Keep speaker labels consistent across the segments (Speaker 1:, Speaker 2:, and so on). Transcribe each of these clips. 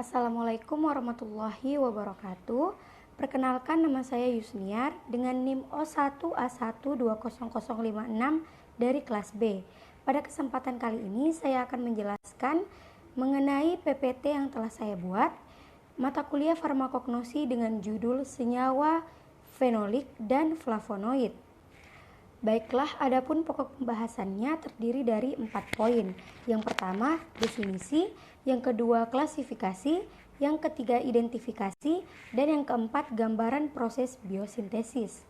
Speaker 1: Assalamualaikum warahmatullahi wabarakatuh. Perkenalkan, nama saya Yusniar dengan NIM O1A1200056 dari kelas B. Pada kesempatan kali ini saya akan menjelaskan mengenai PPT yang telah saya buat, mata kuliah farmakognosi dengan judul senyawa fenolik dan flavonoid. Baiklah, adapun pokok pembahasannya terdiri dari 4 poin. Yang pertama, definisi, yang kedua, klasifikasi, yang ketiga, identifikasi, dan yang keempat, gambaran proses biosintesis.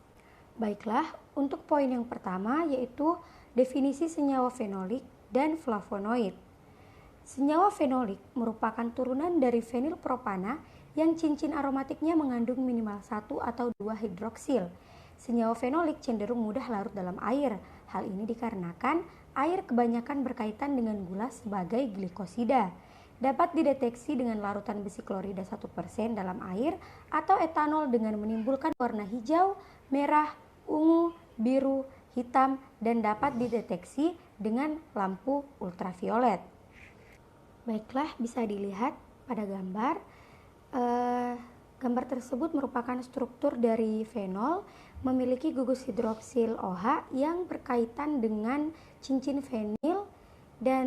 Speaker 1: Baiklah, untuk poin yang pertama yaitu definisi senyawa fenolik dan flavonoid. Senyawa fenolik merupakan turunan dari fenilpropana yang cincin aromatiknya mengandung minimal 1 atau 2 hidroksil. Senyawa fenolik cenderung mudah larut dalam air. Hal ini dikarenakan air kebanyakan berkaitan dengan gula sebagai glikosida. Dapat dideteksi dengan larutan besi klorida 1% dalam air atau etanol dengan menimbulkan warna hijau, merah, ungu, biru, hitam, dan dapat dideteksi dengan lampu ultraviolet. Baiklah, bisa dilihat pada gambar. Gambar tersebut merupakan struktur dari fenol, memiliki gugus hidroksil OH yang berkaitan dengan cincin fenil, dan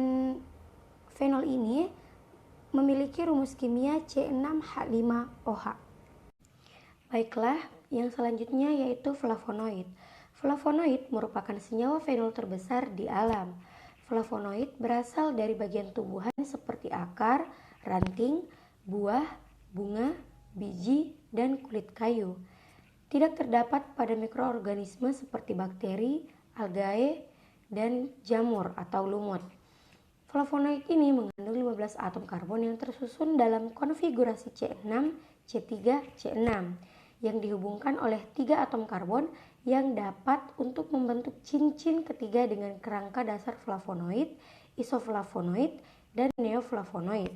Speaker 1: fenol ini memiliki rumus kimia C6H5OH. Baiklah, yang selanjutnya yaitu flavonoid. Flavonoid merupakan senyawa fenol terbesar di alam. Flavonoid berasal dari bagian tumbuhan seperti akar, ranting, buah, bunga, biji, dan kulit kayu. Tidak terdapat pada mikroorganisme seperti bakteri, algae, dan jamur atau lumut. Flavonoid ini mengandung 15 atom karbon yang tersusun dalam konfigurasi C6, C3, C6 yang dihubungkan oleh 3 atom karbon yang dapat untuk membentuk cincin ketiga dengan kerangka dasar flavonoid, isoflavonoid, dan neoflavonoid.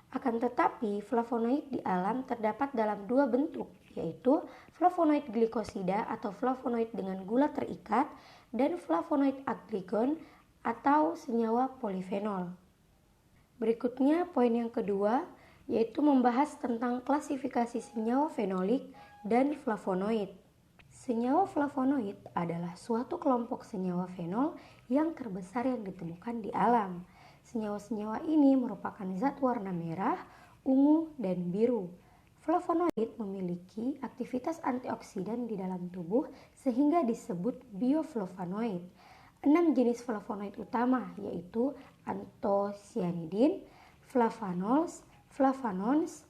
Speaker 1: Akan tetapi, flavonoid di alam terdapat dalam 2 bentuk, yaitu flavonoid glikosida atau flavonoid dengan gula terikat dan flavonoid agligon atau senyawa polifenol. Berikutnya, poin yang kedua yaitu membahas tentang klasifikasi senyawa fenolik dan flavonoid. Senyawa flavonoid adalah suatu kelompok senyawa fenol yang terbesar yang ditemukan di alam. Senyawa-senyawa ini merupakan zat warna merah, ungu, dan biru. Flavonoid memiliki aktivitas antioksidan di dalam tubuh sehingga disebut bioflavonoid. 6 jenis flavonoid utama yaitu antosianidin, flavanols, flavanones,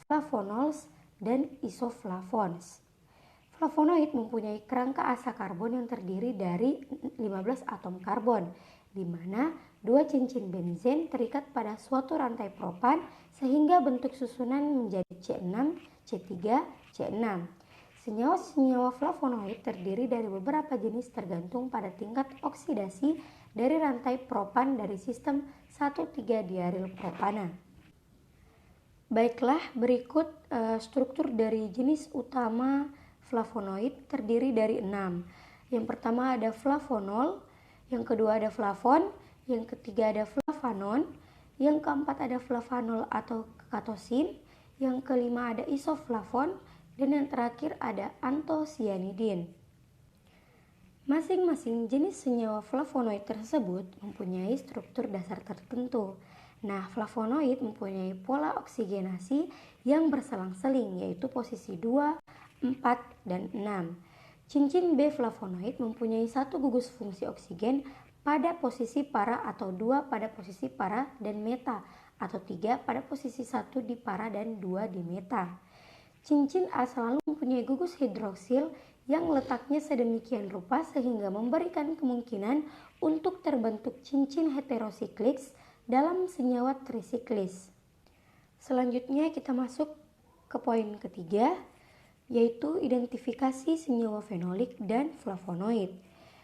Speaker 1: flavonols, dan isoflavones. Flavonoid mempunyai kerangka asa karbon yang terdiri dari 15 atom karbon, di mana 2 cincin benzen terikat pada suatu rantai propan sehingga bentuk susunan menjadi C6, C3, C6. Senyawa-senyawa flavonoid terdiri dari beberapa jenis tergantung pada tingkat oksidasi dari rantai propan dari sistem 1,3-diaril propana. Baiklah, berikut struktur dari jenis utama flavonoid terdiri dari 6. Yang pertama ada flavonol, yang kedua ada flavon, yang ketiga ada flavanon, yang keempat ada flavanol atau ketosin, yang kelima ada isoflavon, dan yang terakhir ada antosianidin. Masing-masing jenis senyawa flavonoid tersebut mempunyai struktur dasar tertentu. Nah, flavonoid mempunyai pola oksigenasi yang berselang-seling, yaitu posisi 2, 4, dan 6. Cincin B flavonoid mempunyai 1 gugus fungsi oksigen pada posisi para atau 2 pada posisi para dan meta, atau 3 pada posisi 1 di para dan 2 di meta. Cincin A selalu mempunyai gugus hidroksil yang letaknya sedemikian rupa sehingga memberikan kemungkinan untuk terbentuk cincin heterosiklis dalam senyawa trisiklis. Selanjutnya kita masuk ke poin ketiga, yaitu identifikasi senyawa fenolik dan flavonoid.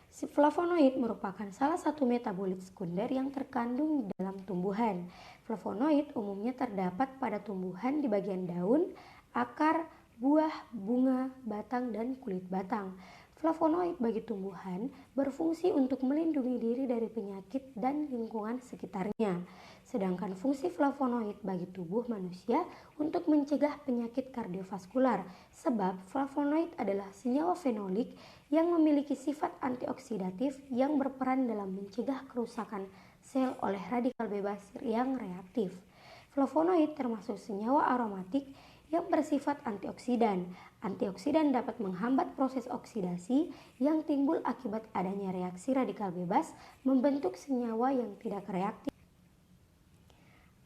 Speaker 1: Flavonoid merupakan salah satu metabolit sekunder yang terkandung di dalam tumbuhan. Flavonoid umumnya terdapat pada tumbuhan di bagian daun, akar, buah, bunga, batang, dan kulit batang. Flavonoid bagi tumbuhan berfungsi untuk melindungi diri dari penyakit dan lingkungan sekitarnya. Sedangkan fungsi flavonoid bagi tubuh manusia untuk mencegah penyakit kardiovaskular, sebab flavonoid adalah senyawa fenolik yang memiliki sifat antioksidatif yang berperan dalam mencegah kerusakan sel oleh radikal bebas yang reaktif. Flavonoid termasuk senyawa aromatik yang bersifat antioksidan. Antioksidan dapat menghambat proses oksidasi yang timbul akibat adanya reaksi radikal bebas membentuk senyawa yang tidak reaktif.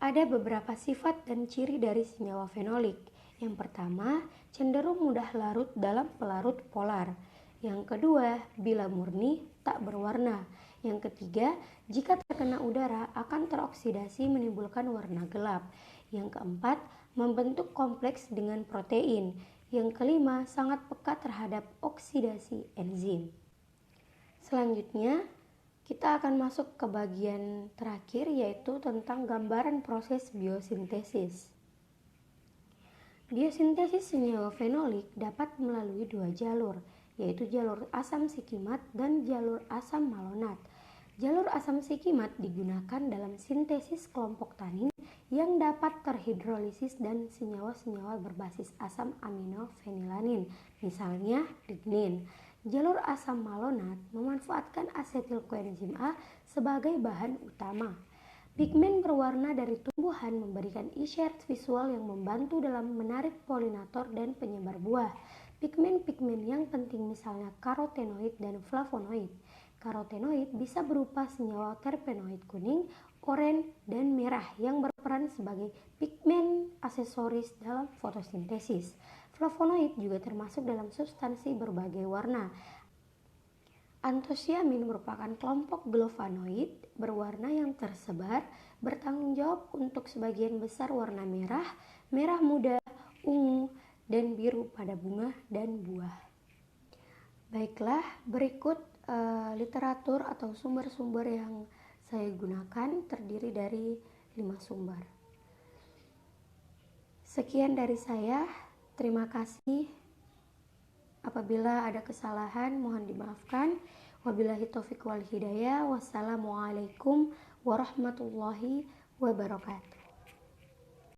Speaker 1: Ada beberapa sifat dan ciri dari senyawa fenolik. Yang pertama, cenderung mudah larut dalam pelarut polar. Yang kedua, bila murni tak berwarna. Yang ketiga, jika terkena udara akan teroksidasi menimbulkan warna gelap. Yang keempat, membentuk kompleks dengan protein. Yang kelima, sangat peka terhadap oksidasi enzim. Selanjutnya, kita akan masuk ke bagian terakhir, yaitu tentang gambaran proses biosintesis. Biosintesis senyawa fenolik dapat melalui dua jalur, yaitu jalur asam sikimat dan jalur asam malonat. Jalur asam sikimat digunakan dalam sintesis kelompok tanin yang dapat terhidrolisis dan senyawa-senyawa berbasis asam amino fenilanin, misalnya lignin. Jalur asam malonat memanfaatkan asetil koenzim A sebagai bahan utama. Pigmen berwarna dari tumbuhan memberikan isyarat visual yang membantu dalam menarik polinator dan penyebar buah. Pigmen-pigmen yang penting misalnya karotenoid dan flavonoid. Karotenoid bisa berupa senyawa terpenoid kuning, oranye, dan merah yang berperan sebagai pigmen aksesoris dalam fotosintesis. Flavonoid juga termasuk dalam substansi berbagai warna. Antosiamin merupakan kelompok glovanoid berwarna yang tersebar, bertanggung jawab untuk sebagian besar warna merah, merah muda, ungu, dan biru pada bunga dan buah. Baiklah, berikut literatur atau sumber-sumber yang saya gunakan terdiri dari 5 sumber. Sekian dari saya, terima kasih. Apabila ada kesalahan mohon dimaafkan. Wabillahi taufiq wal hidayah. Wassalamualaikum warahmatullahi wabarakatuh.